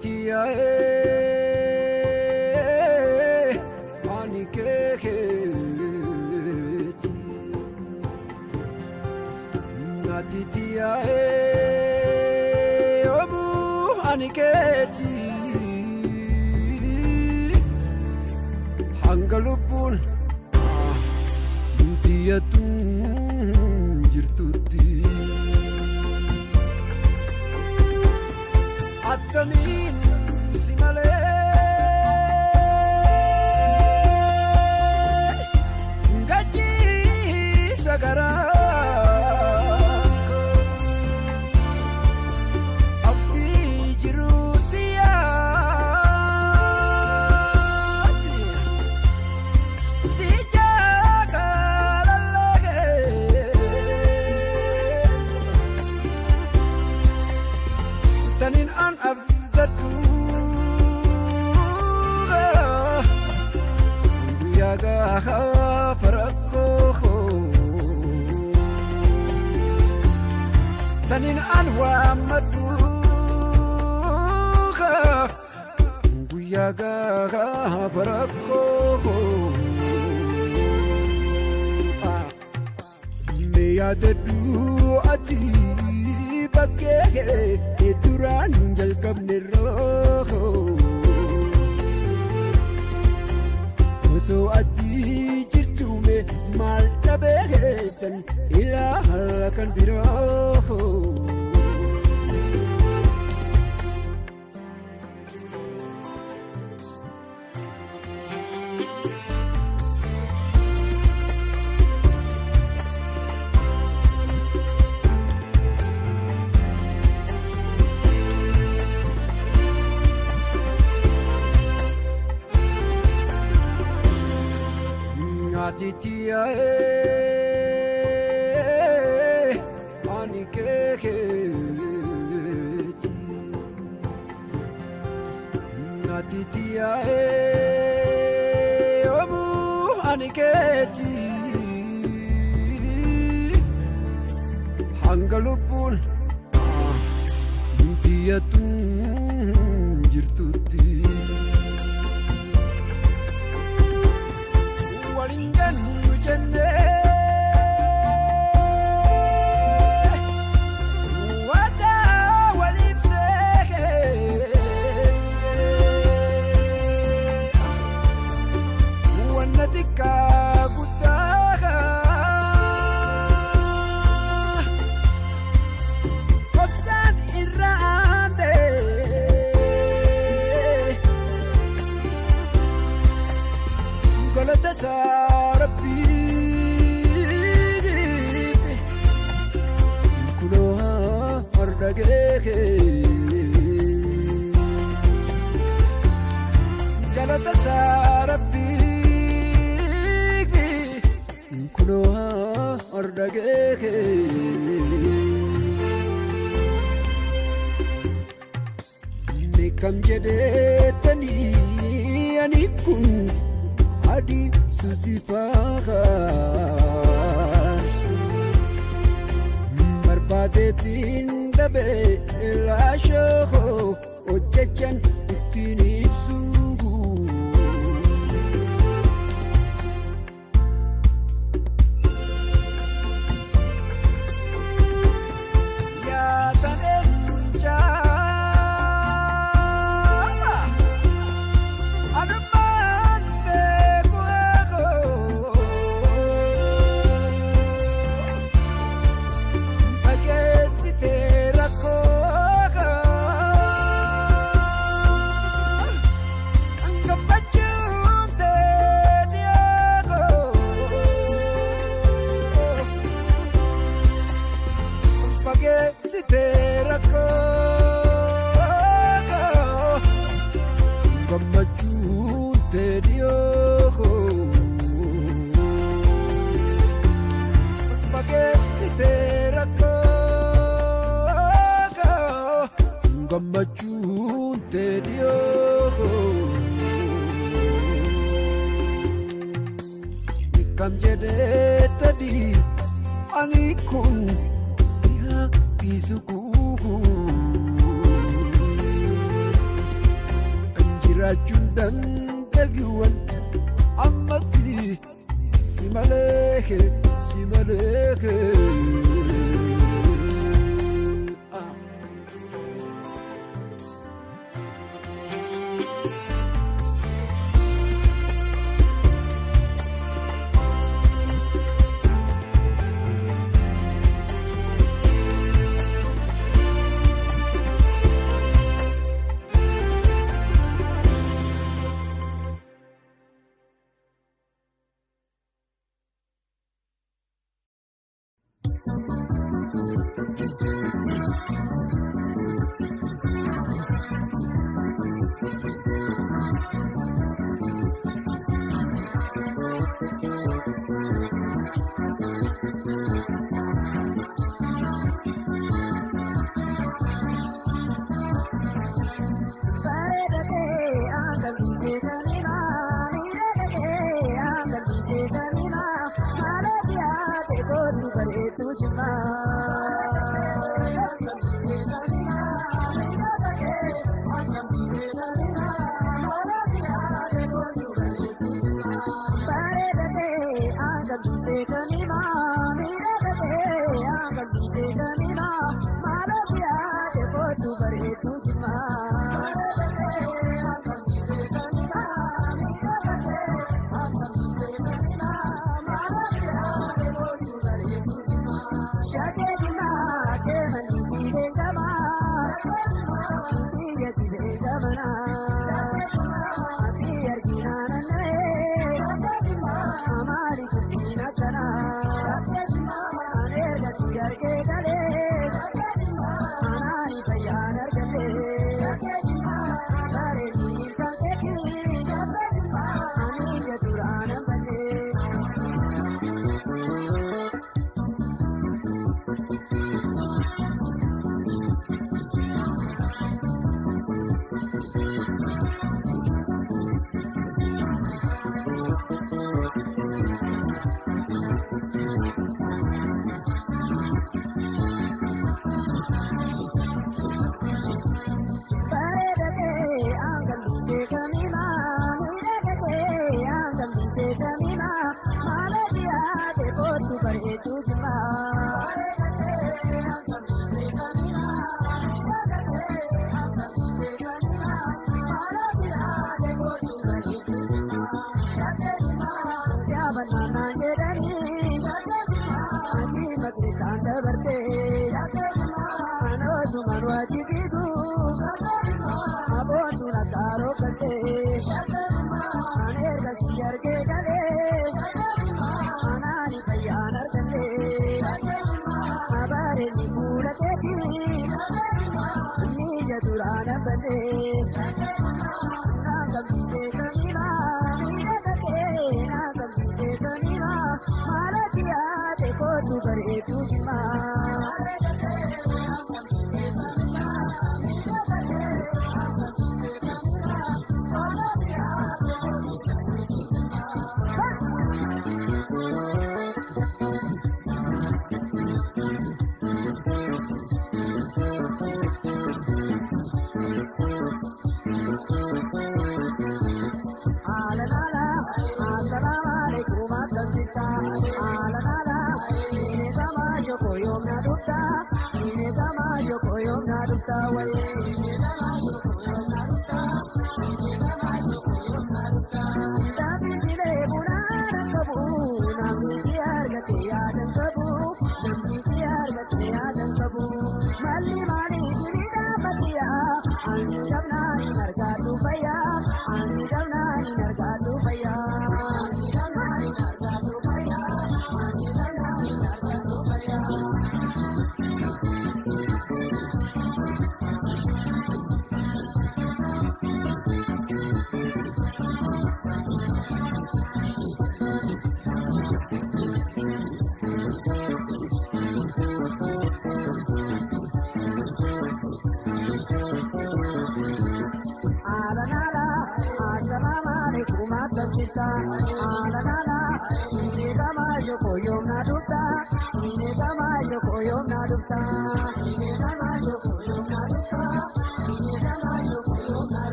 Natitiya maniketi Natitiya obu aniketi Hangalubun Tiyatun jirtuti Atamin simale Gaji sagara Abdi jirutia Sijaka lalage Tanin an abdatu Yaga farako Tanin an wa maduka Yaga farako Me yadadu ati Bakke duran jalkab nirroho So ati jirtume mal tabehetan ila halakan biroho Natitiya maniketi Natitiya obu aniketi Hangalubun Tiyatun jirtuti Walingan hujane Wada walipseke Wanatika kutaka Kopsan irande Galata sa Rabbi Kuloha ardageke Galata sa Rabbi Kuloha ardageke Mekam jedetani anikun Adi susifahas Marbadetin dabe lashoho Ojechan ittin ibsu Gammachuun teediyoo Kam jedhee tadii ani kun si'a isuku jiraachuu dandeeguuwwan ammas si malee si malee.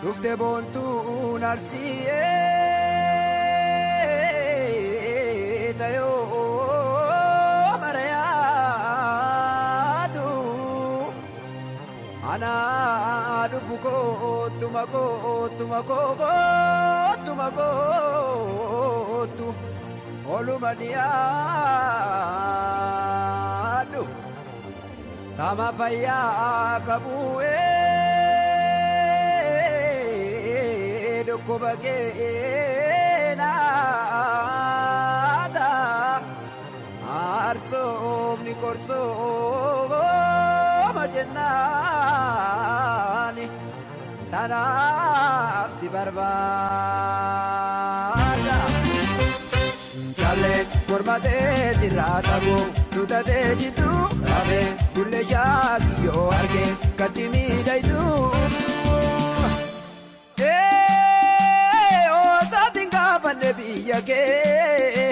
Dufte bontuun arsiyee tayoo mariyaatu anaa dhubbu koottuma koottu oluma dhiyaadhu tama fayyaa qabu'ee dhukkuba keenaata arsoomni korsooma jennaani tanaaf si barbaada. Kaleen mormatee sirraa qabu tutatee jitu rafee bulle shaakiyyoo argee katti miidhaytu. Oosaatiin gaafanne biyya kee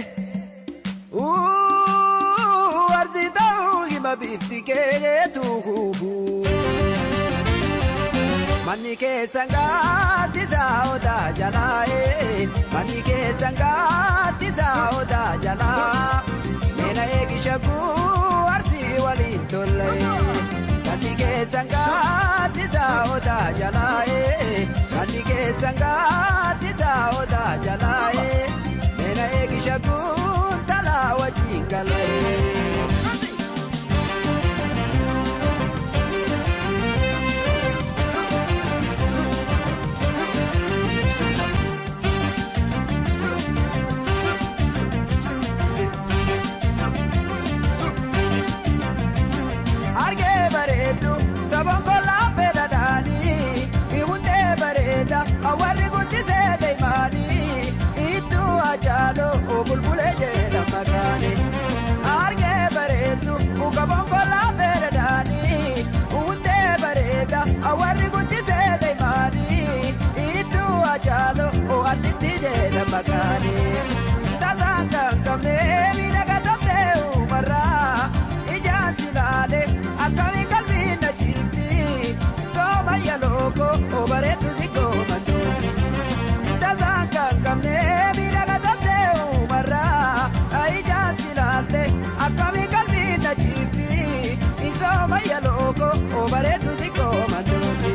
arsii ta'uu hima bifti keetu. Manni keessan gaaddisaa odaa jalaa manni keessan gaaddisaa odaa jalaa meena eegisha kuu arsii waliin tolle. Manni keessan gaaddisaa odaa jalaa manni keessan gaaddisaa odaa jalaa meena eegisha kuu talaa wajjin galee. Awari guddise deemani iddoo ajaaloo bulbulee jedha makaani argee bareedu ugaboon kollaa beeladaani uwwintee bareeda awari guddise deemani iddoo ajaaloo asitti jedha makaani tasaan kankamnee miidhaga tattee uumarraa ijaan silaale akkamii qalbiin na jirti sooma yalooko bareedu si gooma. Akkami qalbii na jirti isooma yalooko bareedu si gooma dooti.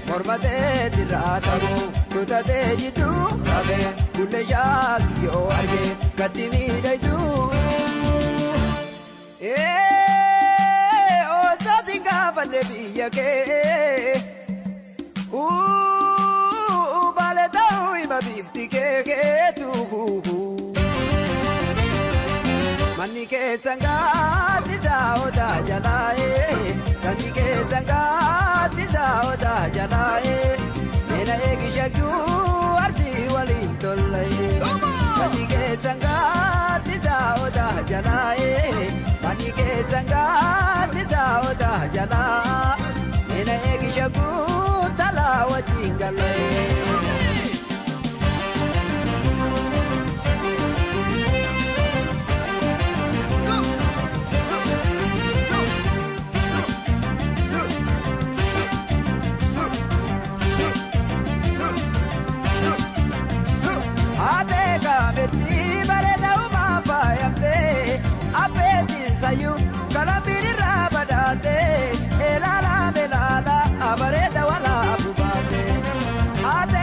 Mormatee sirraa qabu tutatee jitu rafee bulle shaakiyyoo argee katti miidhaytu. Oosaatiin gaafanne biyya kee baale ta'uu hima bifti keetu. Manni keessan gaaddisaa odaa jalaa manni keessan gaaddisaa odaa jalaa meena eegisha kuu arsii waliin tolle. Manni keessan gaaddisaa odaa jalaa manni keessan gaaddisaa odaa jalaa meena eegisha kuu talaa wajjin galee. Kalambiri rabadate elala melala abareda wala abubate ate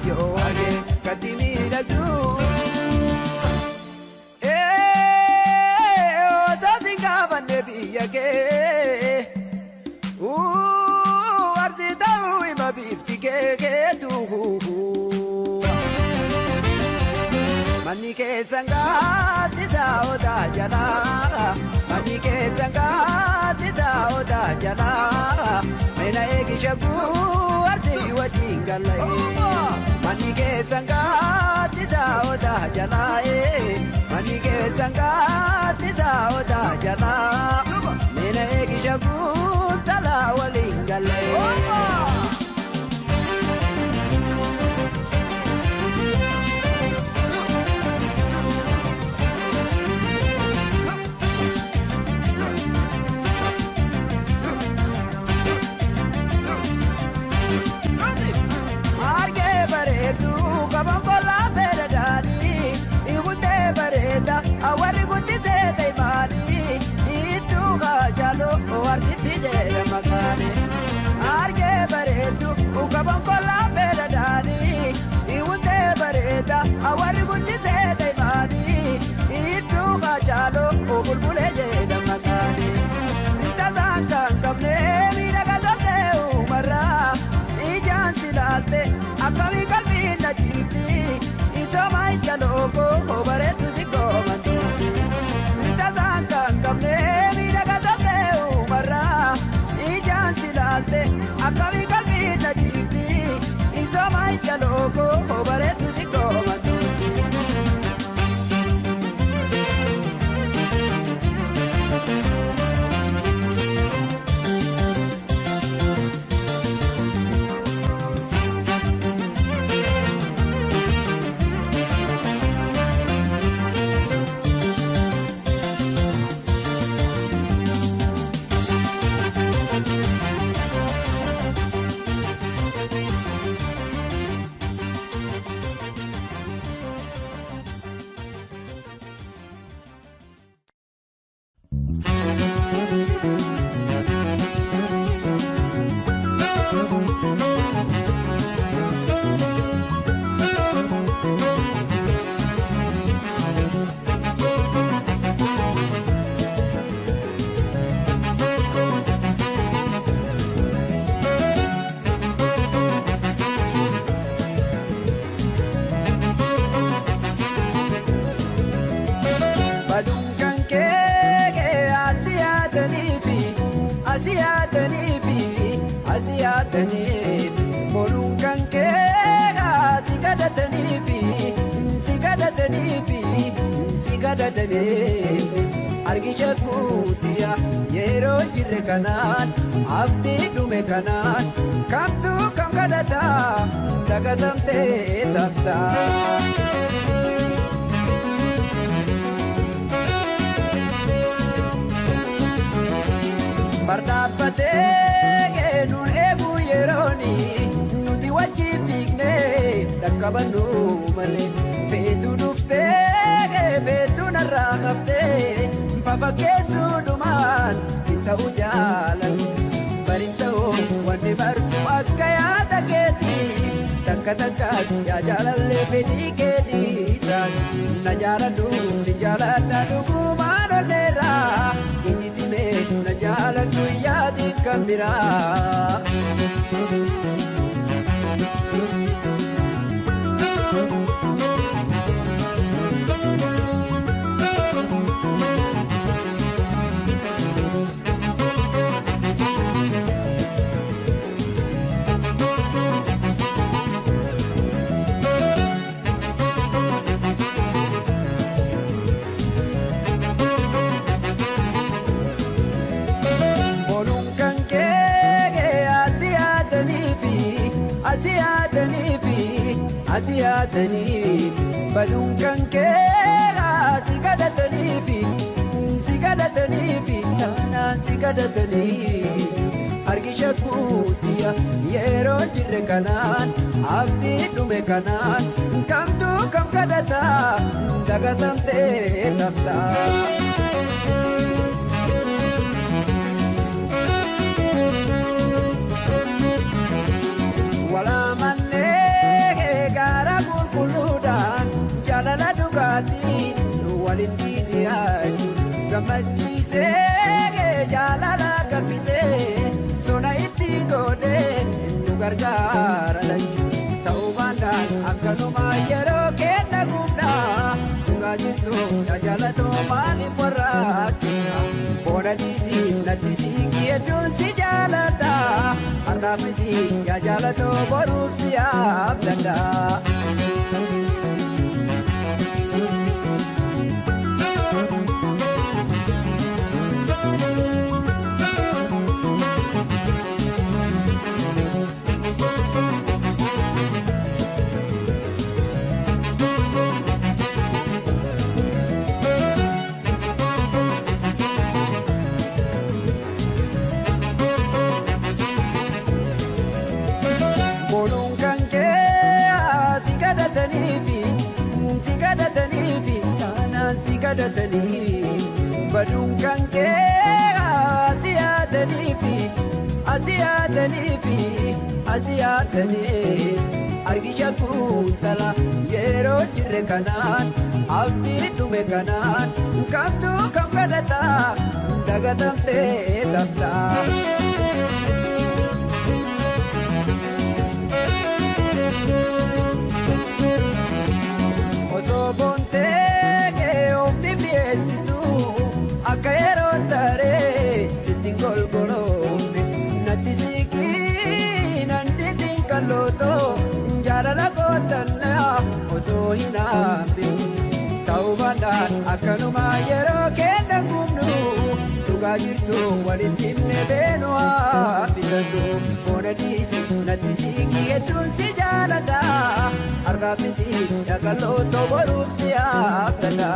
kiyyoo argee katti miidhagdu. Osaatiin gaafanne biyya kee arsi ta'uu hima bifti keetu. Manni keessan gaatti taa'otaa jalaa manni keessan gaatti taa'otaa jalaa meena eegisha arsi wajjin gala'ee manni keessan gaatti taa'otaa jalaa manni keessan gaatti taa'otaa jalaa meena eegisha talaa waliin gala'ee. Awari gutti seete maani itu gajalo warti jere makani arge bareedu ukabon kola beradani iwute bareda awari gutti seete maani itu gajalo bulbule jere makani itadanga kamne miragadote umara ijan silalte akami kalbi najiti isomai jalogo bareedu zikoman akami kalbi najiti isomai jalogo bareedu zikoman. Argisha kutia yero jirre kanan abdi dume kanan kamtu kam kadata dagatam te tafta bardapate genun ebu yeroni nuti wajib bigne dakabanu male fetu dufte fetu narraqabte babakeetu dhumaan ta'uu jaalan barinta'u wanni bartu akka yaada keetii takka takkaatu yaa jaalallee fedhii keetiisaan na jaaladhu si jaaladha dhugumaan olleerraa inni dhimee na jaaladhu yaadiin kan biraa. Asiyatani badunkan kera sikadatani nana sikadatani argisha kutia yero jirre kanan abdi dume kanan kamtu kam kadata dagatam te tafta. Wala manne walitti dhiyaatu gammachiisee jaalala gabbisee sona itti godhee nu gargaara lachuu ta'uu baannaan akkanuma yeroo kenna guddaa dhugaa jirtu jaalatoo maaliif warraatti boona dhiisii natti siqii hedduun si jaaladha har'aa miti yaa jaalatoo boruuf si abdadha. Baduun kan kee asiyaatanii argisha kuutala yeroo jirre kanaan abdii dhume kanaan kamtu kam kadhata dagatamtee tafta. Osoo bontee ofii mi'eessitu akka yeroo taree sitti golgoloomne natti siqii nandiitiin kallootoo jaalala gootannaa osoo hin hambin ta'uu baannaan akkanuma yeroo kenna gubnu dhugaa jirtu walitti himne beenu hambifadhu boona dhiisi natti siqii hedduun si jaaladha har'aa miti dhaqalootoo boruuf si abdadha.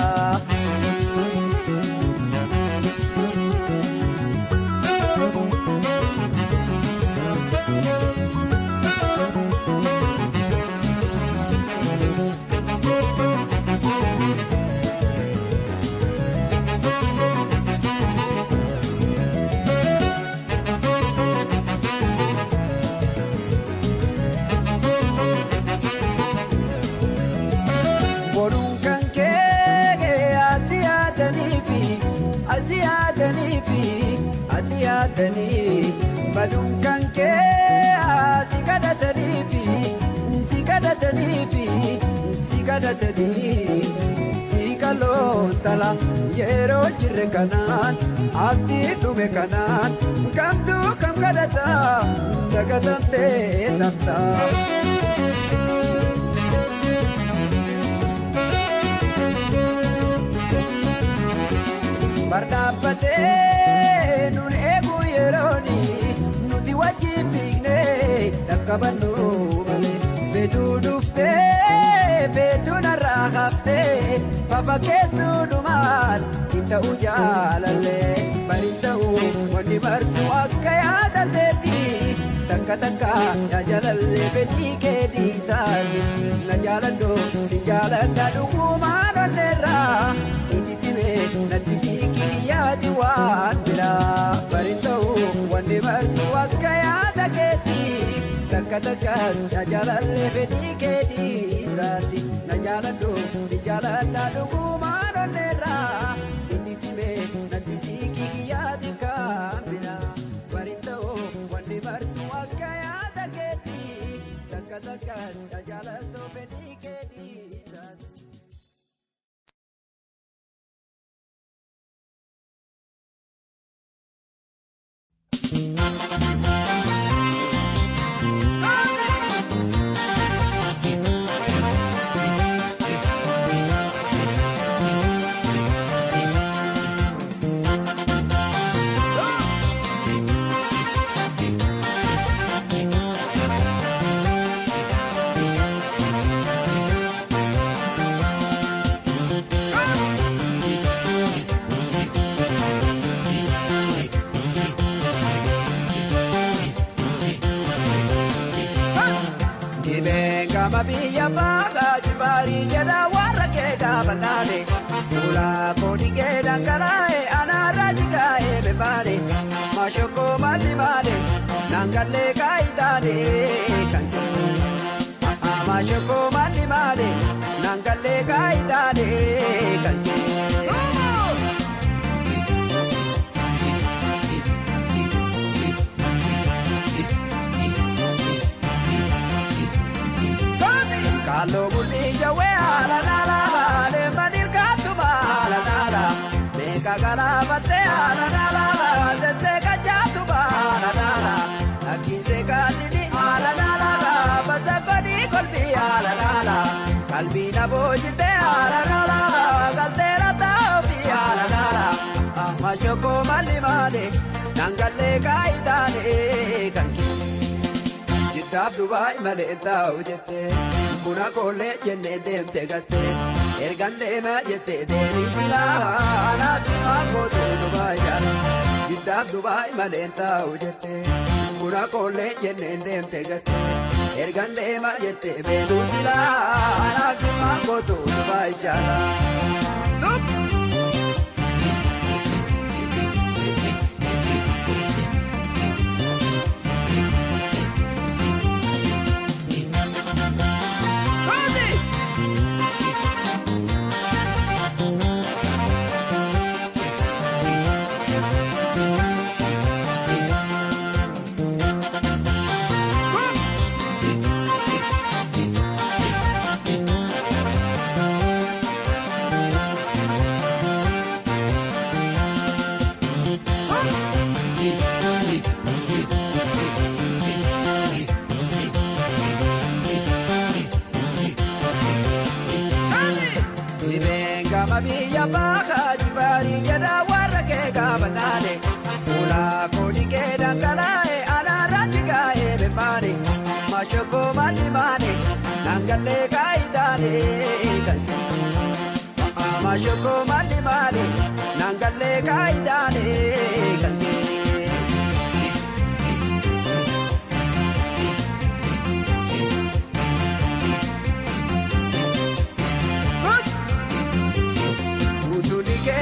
Baduun kan kee si kadhatanii si kallootala yeroo jirre kanaan abdii dhume kanaan kamtu kam kadhata dagatamtee tafta. Bardaabbatee nun eegu yerooni nuti wajjin fiignee dhaqqabannu malee feetuu dhuftee feetuu narraa haftee fafa keessuudhumaan hin ta'u jaalallee bari ta'u wanni martu akka yaadateetti takka takka yaa jaalallee fedhii kee dhiisaati na jaaladhu si jaaladha dhugumaan onneerraa natti siqii yaadi waan biraa bari ta'u wanni martu akka yaada keetti takka takka yaa jaalallee fedhii kee dhiisaati na jaaladhu si jaaladha dhugumaan onneerraa itti time natti siqii yaadi kan biraa bari ta'u wanni martu akka yaada keetti takka takka yaa jaaladhu fedhii kee dhiisaati. Mabiyya baga jibari jeda warra keda banane Ula kodi keda karae anara jigae bebare Mashoko mali male nangale kaidane kanjo Mashoko mali male nangale kaidane kanjo Allo bulli jawe ala la la le manil katuma ala la la me kagala bate ala la la dete kajatuma ala la la akise kadini ala la la basakoni kolbi ala la la kalbi na bojite ala la la galtera tabi ala la la amma shoko mali male nangalle kaidane kanki Jiddaaf Dubaay malee taa'u jettee buna koollee jennee deemte gattee ergan deema jettee deebisilaa anaaf himaa gootu Dubaay jaala. Jiddaaf Dubaay malee taa'u jettee buna koollee jennee deemte gattee ergan deema jettee beeluusilaa anaaf himaa gootu Dubaay jaala. Mabiyya baka jibari jada warake kabanane Ula kodi ke dangalae anara jigae bepare Mashoko mali mane nangale kaidane Mashoko mali mane nangale kaidane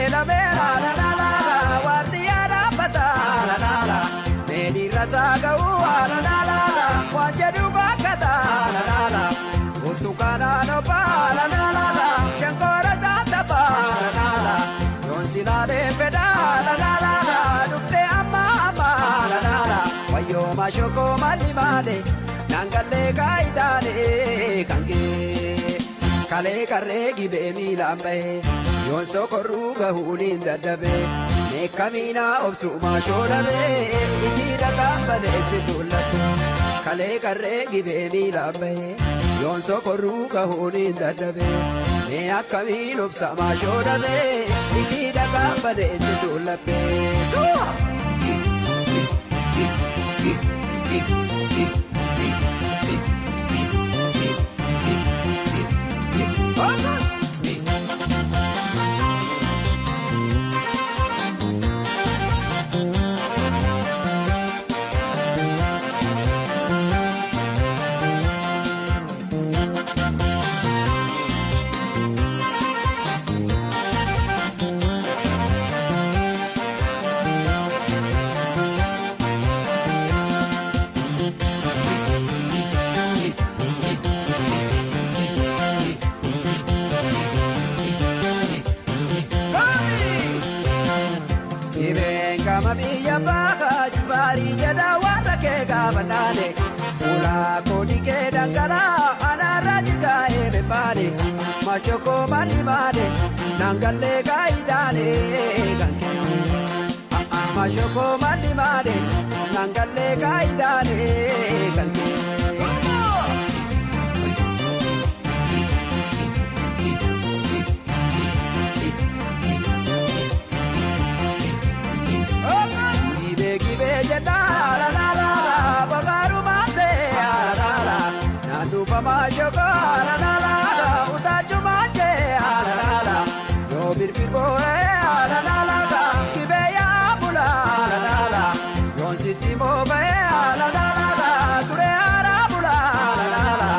La vera la la la wardiara pata la la la meni rasa gau la la la wajadu bakata la la la utukana no pa la la la shankora tata pa la la la donsila de peda la la la dukte amma amma la la la wayo mashoko mali male nangale kaidane kange kale karre gibe milambe yon sokoruga hulin dadabe ne kamina obsu ma shodabe isida kambale situlatu kale karre gibe milambe yon sokoruga hulin dadabe ne akamin obsa ma shodabe isida kambale situlatu Mabiyya baka jibari jada warake kabanane Ula kodi ke dangala anara jigae bepare Mashoko mali male nangale kaidane kanke Mashoko mali male nangale kaidane kanke la la la bagaru mate la la nandu pamashoko la la la utaju mate la la yo bir bore la la la kibeya bula la la yon sitimo be la la la ture ara bula la la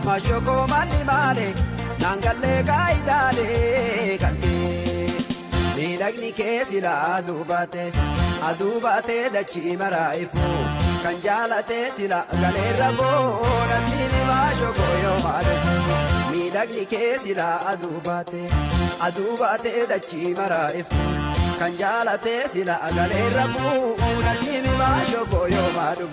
mashoko mani male nangale kaidale kange Nilagni ke sila adubate dachi maraifu kanjalate sila galera bo natini mashoko yo mare Nilagni ke sila adubate dachi maraifu kanjalate sila galera bo natini mashoko yo mare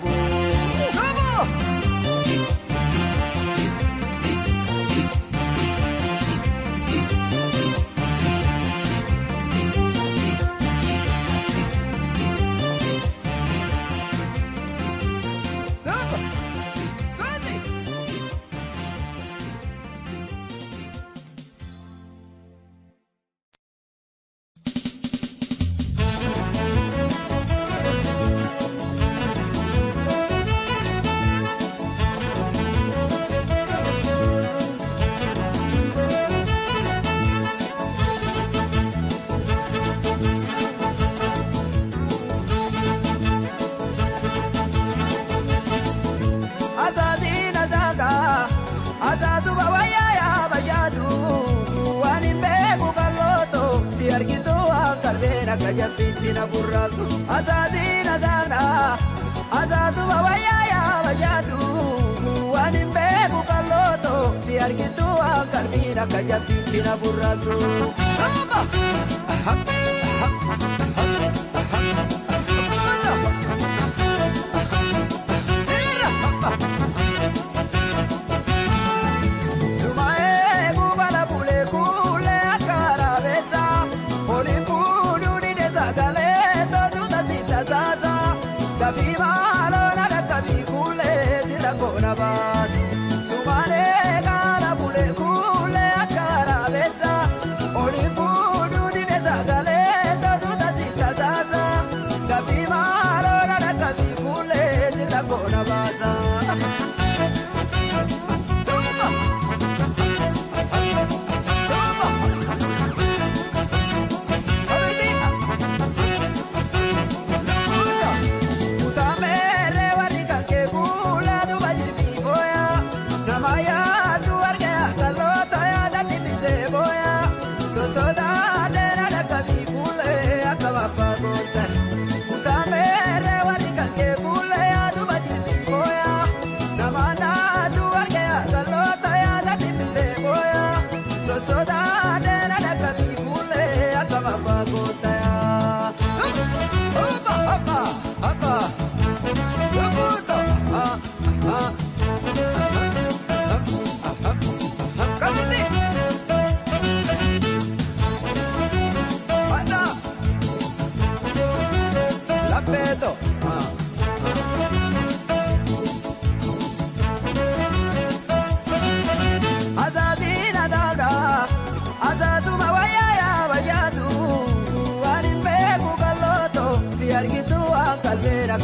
kajafittina burratu azazina dana azazu bawaya ya bajadu wanin beku kaloto si argitu akarmina kajafittina burratu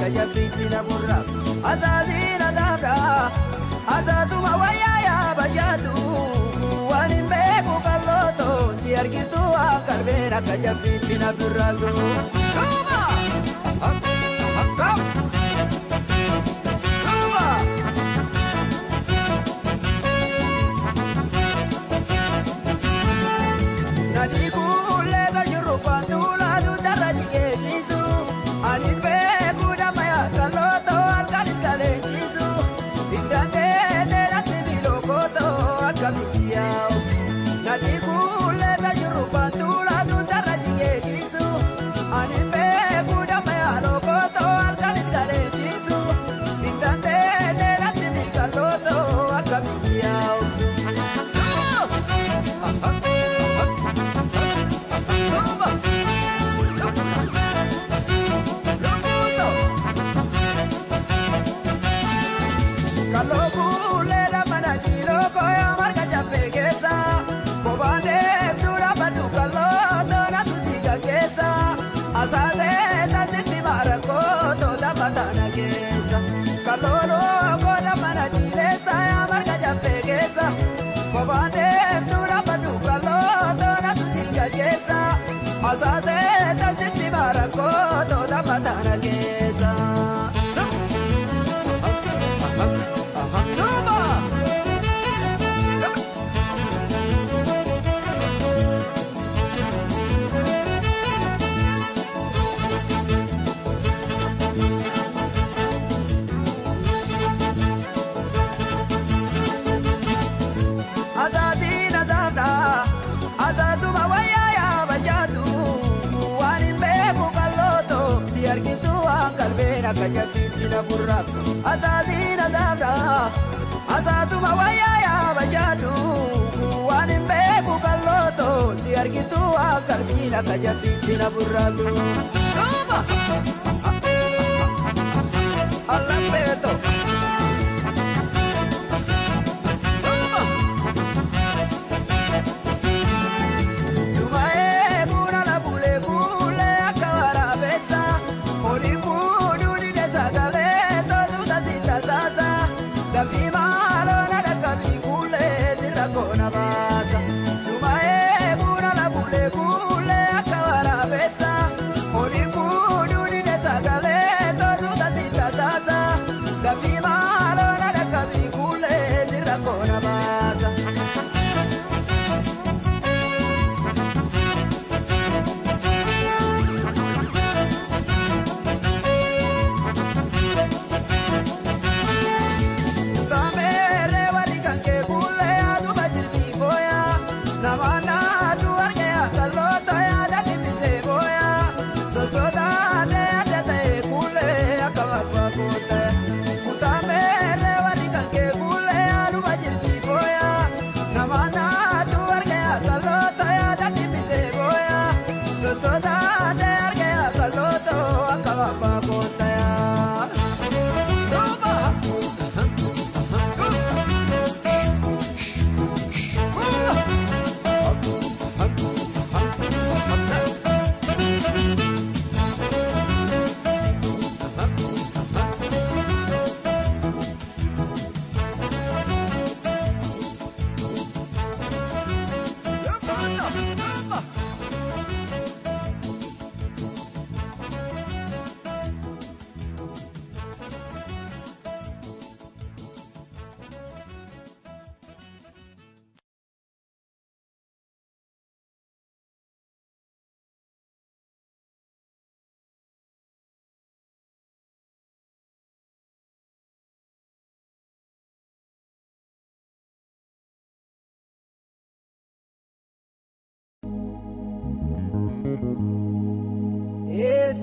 kajafittina burratu azazina dana azazu bawaya ya bajadu wanin beku kaloto si argitu akarbera kajafittina burratu Tuma kajafittina burratu azazina dana azazu bawaya ya bajadu wanin beku kaloto si argitu akarmina kajafittina burratu Tuma Alapeto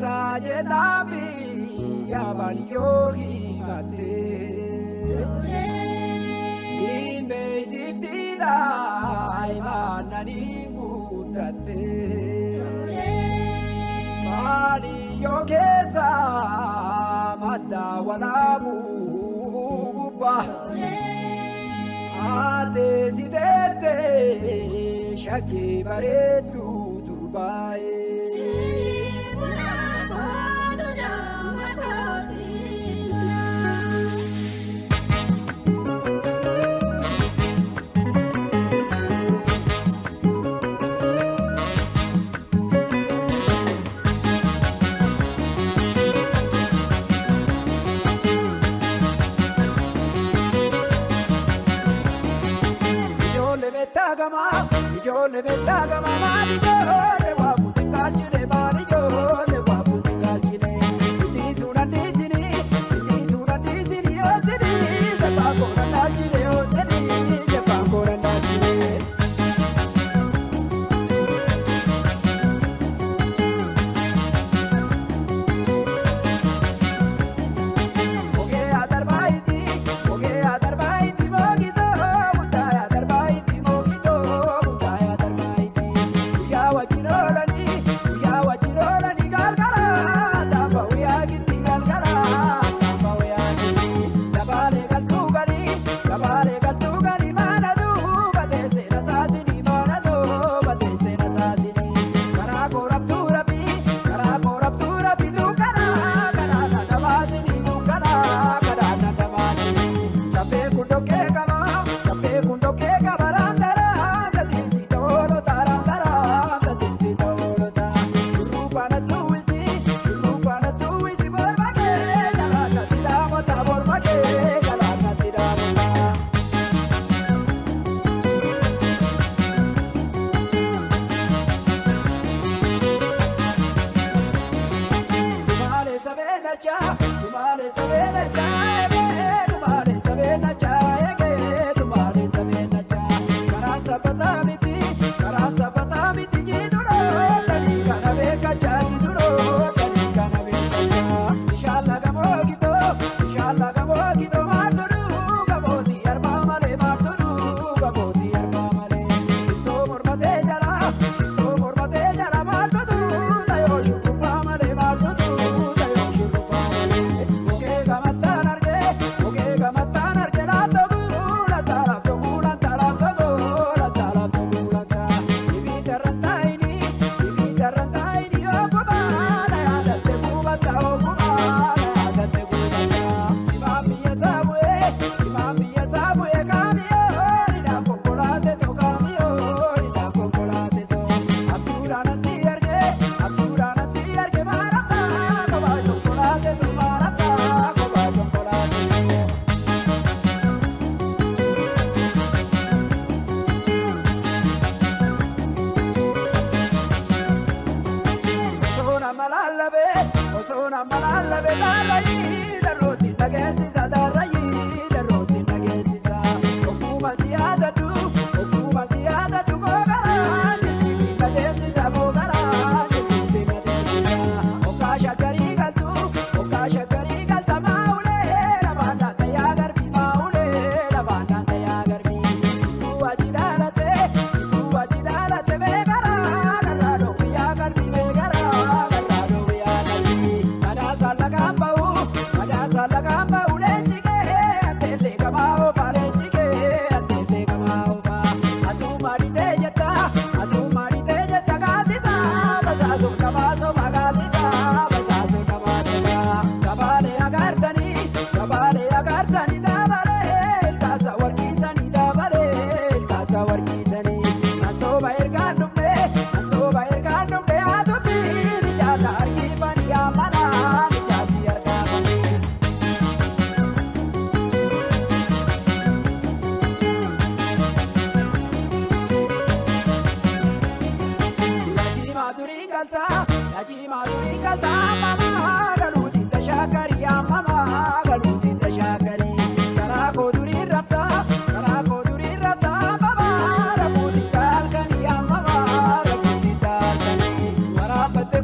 sajetami ya baliohi mate imbe siftida imanani gutate mali yogesa madda walabu guba ate sidete shaki baretu turbae Yo le ventaga mamá yo le waputi kalchine mani yo le waputi kalchine sini disini yo sini se pa kora kalchine yo sini se pa kora kalchine oge adar baiti mogito mutaya adar baiti mogito Osona malalabe dalayi daroti nagesiza darayi daroti nagesiza okuma ziyada du gogara nibi kademsiza gogara nibi kademsiza okasha gari galta maule rabanda taya garbi maule rabanda taya garbi tu wajidalate begara narado biya garbi begara Salagamba ulechike atende kamao palechike atende kamao pa atu marite jeta gatisa basaso kamaso magatisa basaso kamaso kabale agartani dabale kasa warkisani dabale kasa warkisani anso bair ganumbe atuti nijata argipani amana nijasi argapani Yaji maduri galta mama galuti tashakari ya mama galuti tashakari karako duri rafta mama rafuti kalkani ya mama rafuti kalkani warapate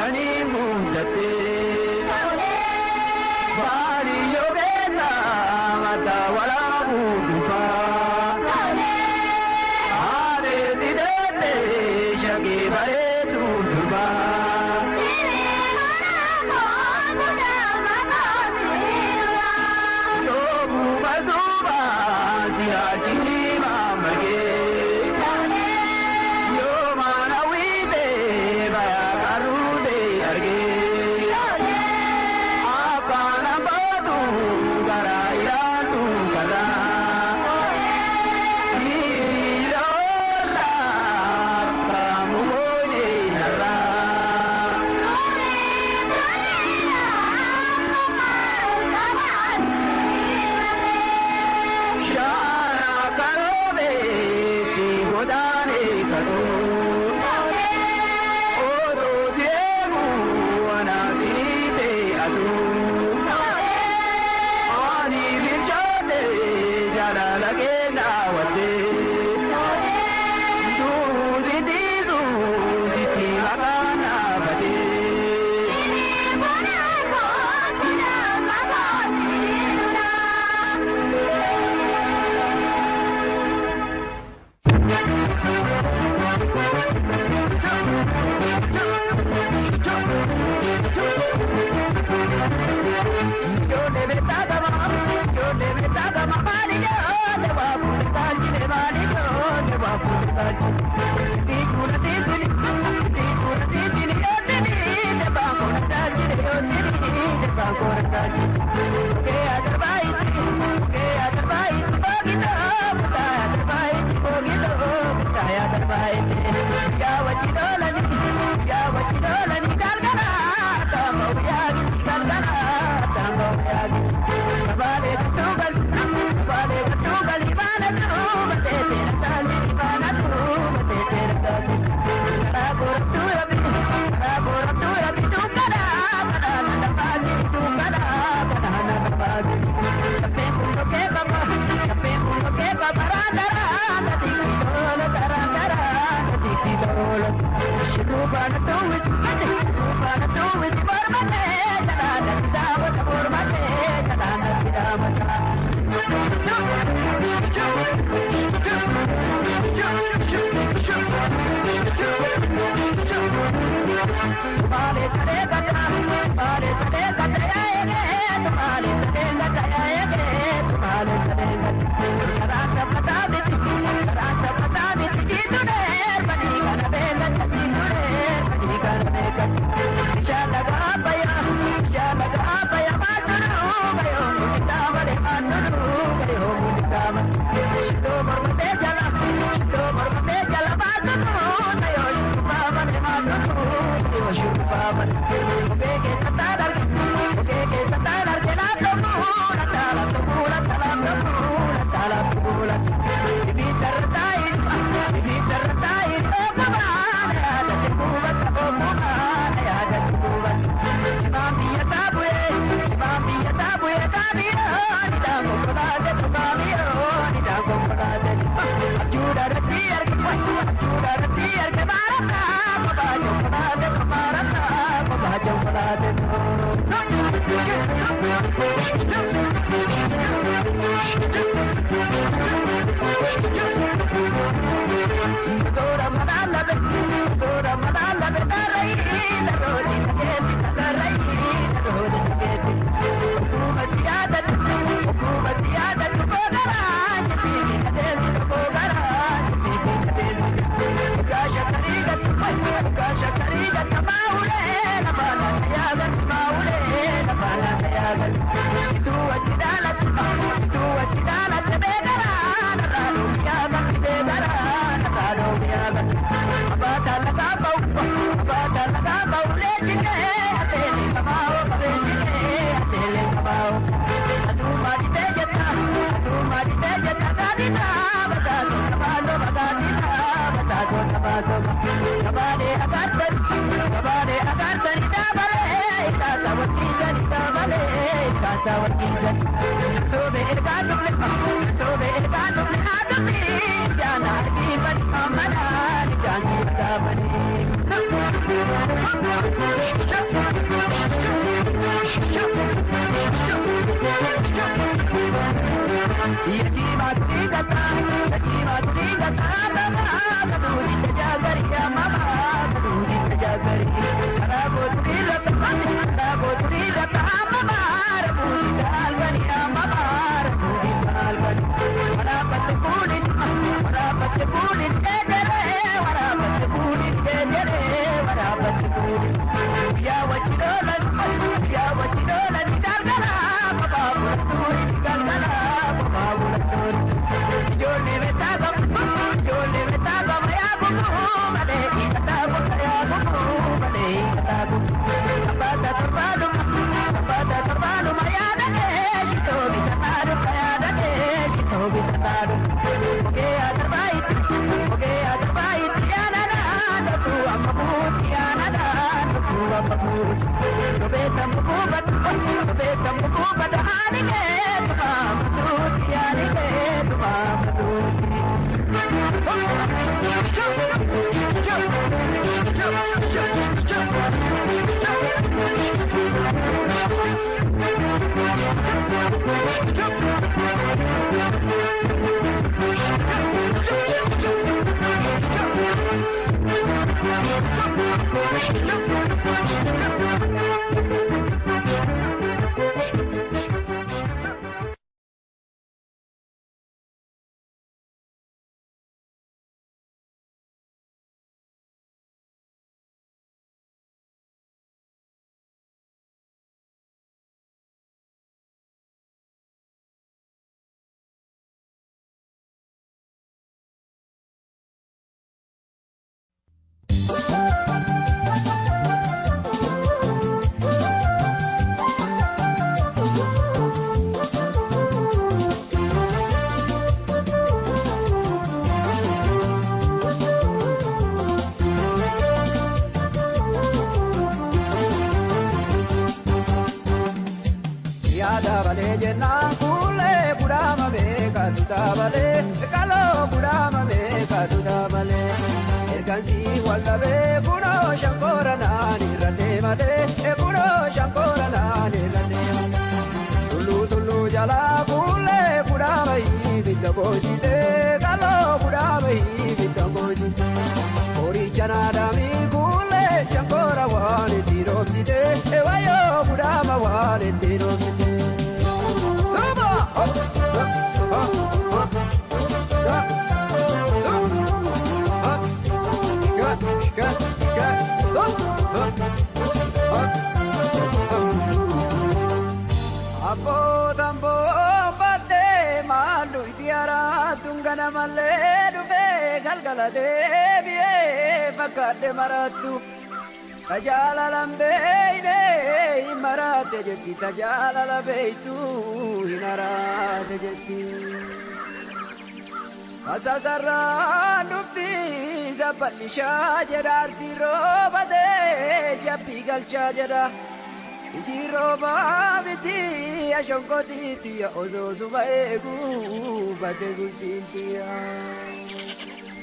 nani mudate bari yogena mata wala budupa are sidete shage bare dudupa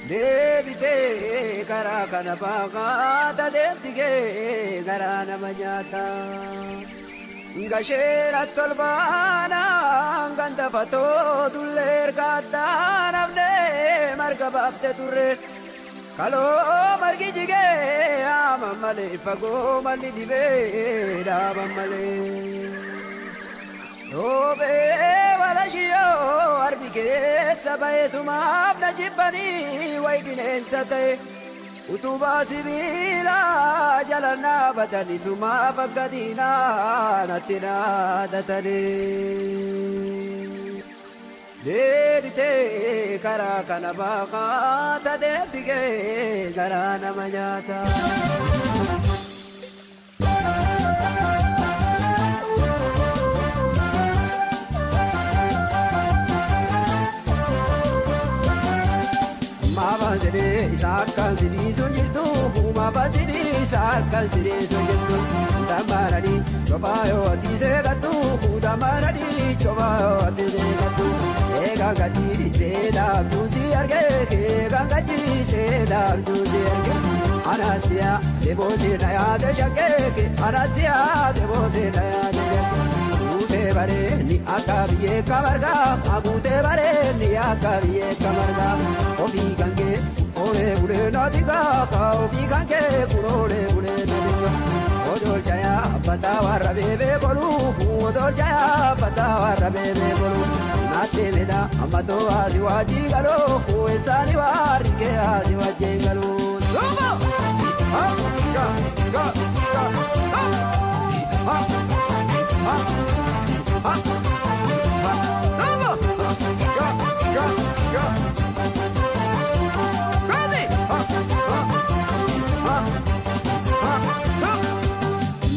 Debite karakana paga ta debtige garana manyata gashera tolbana ganda fato duller gata navne marga bapte turre kalo margi jige amamale fago mali dibe da bamale Obe walashiyo arbike sabaye sumab najibani waidine sate utuba sibila jalana badani sumab gadina natina datare debite karakana baka ta debtige garana manyata Sakal sini sunjirtu, mama sini sakal sini sunjirtu. Damarani coba yo ati segatu, damarani coba yo ati segatu. Ega gaji sedap tuzi arge, ega gaji sedap tuzi arge. Anasia, the Bosina, the Jacket, Anasia, the Bosina, the Jacket. Bareni, Akabie Kamarga, Abute Bareni, Akabie Kamarga, Obigange, Ole Ule Nadiga, Obigange, Ule Ule Nadiga, Odoljaya, Patawara Bebe Bolu, Odoljaya, Patawara Bebe Bolu, Natemeda, Amato Aziwaji Galo, Uesaniwa, Rike Aziwaji Galo.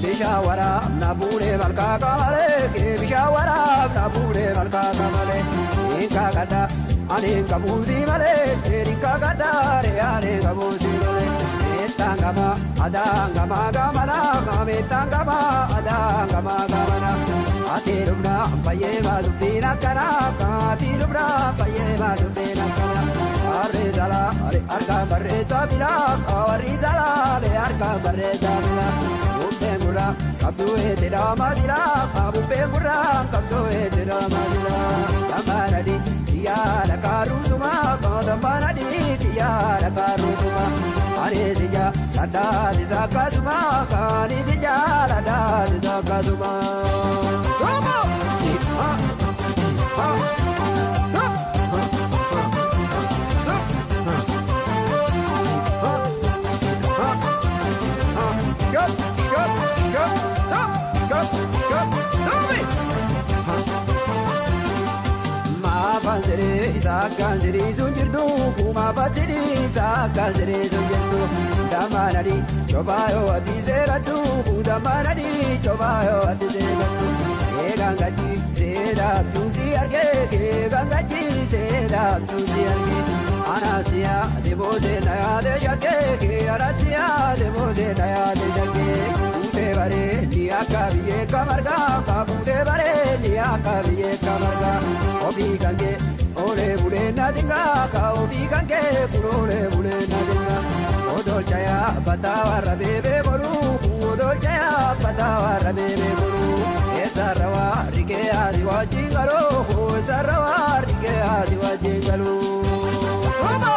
Bishawara nabure malka kamale, Bishawara nabure malka kamale, Inka gada, ane kamuzi male, Erika gada, reane kamuzi male, Etangama, adangama gamana, Metangama, adangama gamana, Atirubna, Payeva Dubina Kana, Atirubna, Payeva Dubina Kana, Arizala, Arka Barreza Vila, Arizala, Arka Barreza Vila. Mura, Abdue de la Madira, Abu Pemura, Abdue de la Madira, Yamaradi, Yara Karutuma, Manadi, Yara Karutuma, Arizia, Lada, Zakazuma, Kanizia, Lada, Zakazuma. Kanziri sunjirtu kuma batiri sa kanziri sunjirtu damanari chobayo ati seratu damanari chobayo ati seratu egangaji sera tuzi arge egangaji sera tuzi arge anasia debode naya de jake anasia debode naya de jake ute bare niya kabiye kamarga kabute bare niya kabiye kamarga obi gange Ole bule nadinga, kaobi kanke, ole bule nadinga. Odolchaya, patawara bebe bolu, odolchaya, patawara bebe bolu. Esa rawa, rike adiwa jingalo, esa rawa, rike adiwa jingalo. Oba!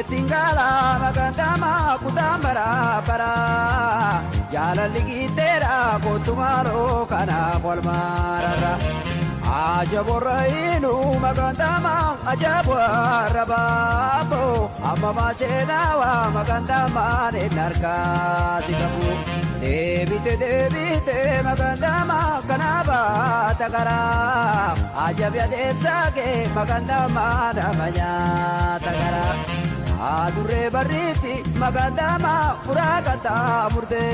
Tingala magandama kutambara para jala ligitera kotumaro kana kolmarara ajaborainu magandama ajabarababo amama chenawa magandama nenarka sikabu debite magandama kanaba takara ajabya debsage magandama damanya takara Adure bariti magandama uragata murte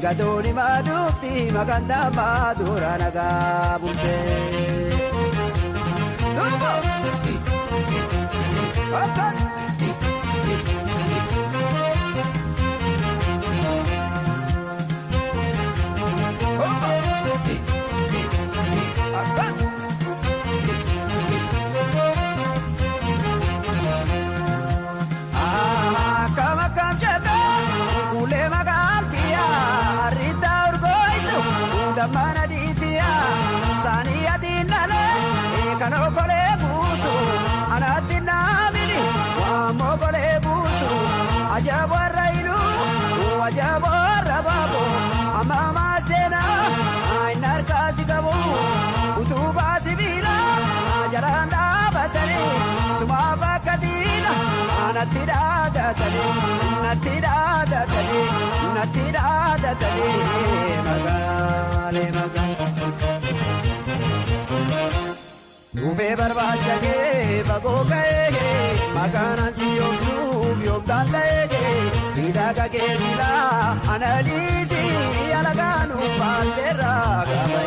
gadoni madukti magandama duranaga murte mana ditia sani adinale kano kole butu anatina mini wa mogole butu ajaba railu ajaba rababu amama sena ainar kazigabo utuba sibila jaranda batale sumaba kadina natira datale magale Uve barbachage bagoge maganan siyomsu yomdalege idaga gesila analisi alaganu balera gabe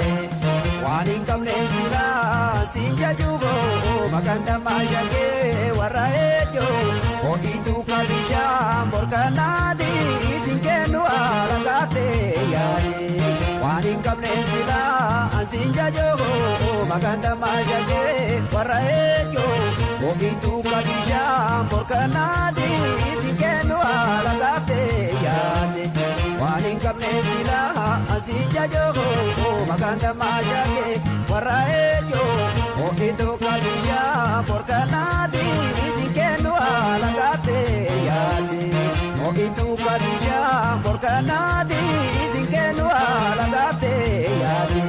waning kamne sila sinja jugo maganda mayage waraejo ogitu kabisha morkanadi sinkenu alagate yare waning kamne sila sinja jugo maganda mayage waraejo ogitu kabisha morkanadi sinkenu alagate yare waning kamne sila sinja jugo maganda mayage waraejo ogitu kabisha morkanadi sinkenu alagate yare ogitu kabisha morkanadi sinkenu alagate yare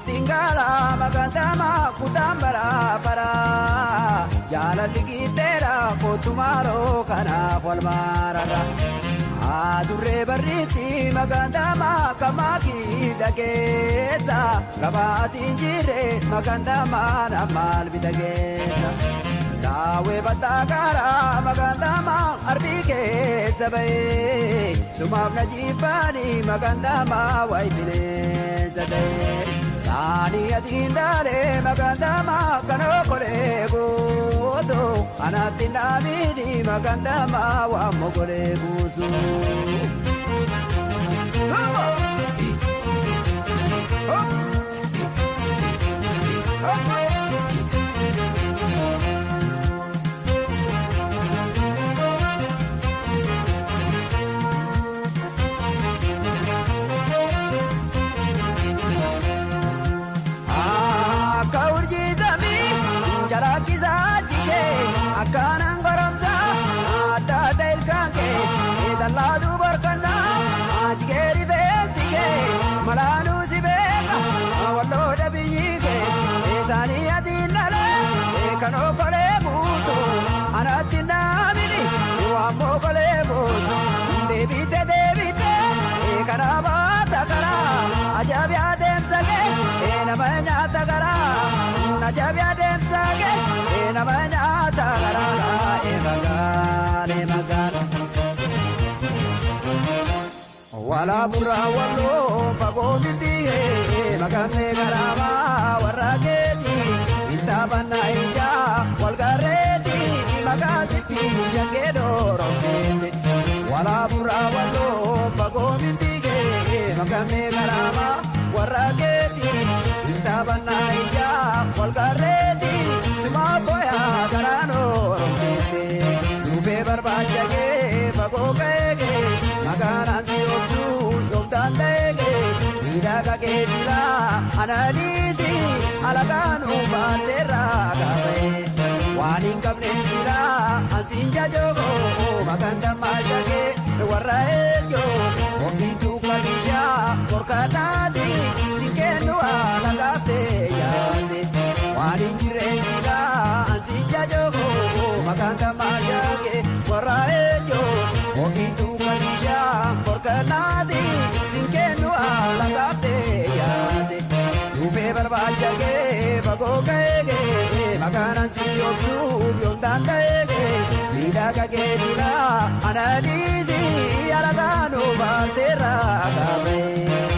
Tingala magandama kutambara para jala ligitera kotumaro kana walmara adure bariti magandama kamaki dageta kabati jire magandama namal bidageta dawe batagara magandama arbike sabai sumavna jipani magandama waibile zadai Sani adindale magandama kano kore godo anatina mini magandama wa mogore buzu Akanan garamza ada delkanke idaladu barkana ajgeri besige malanu sibeka wallo dabiyike esani adinale kano kole butu anatina mini wa mogole butu debite karaba takara ajabya demsage namanya takara najabya demsage namanya takara magala wala burra wallo pagomiti magane garama warageti intabana ija walgareti magati jangedoro wala burra wallo pagomiti magane garama warageti intabana ija walgareti sumakoya garano Ube barbachage bagoge maganan tiyotsu yomdalege idaga gesila analisi alaganu basera gabe waning kamne sila ansinja jogo maganda majage warraejo ogitu kabisha porkanadi sinkenu alagate yane waning jiresila ansinja jogo maganda majage warraejo ogitu kabisha porkanadi sinkenu alagate yane ube barbachage bagoge maganan siyotsu yomdandege miidhaga geejjibaa analiizii alagaanuu baasee raakabee.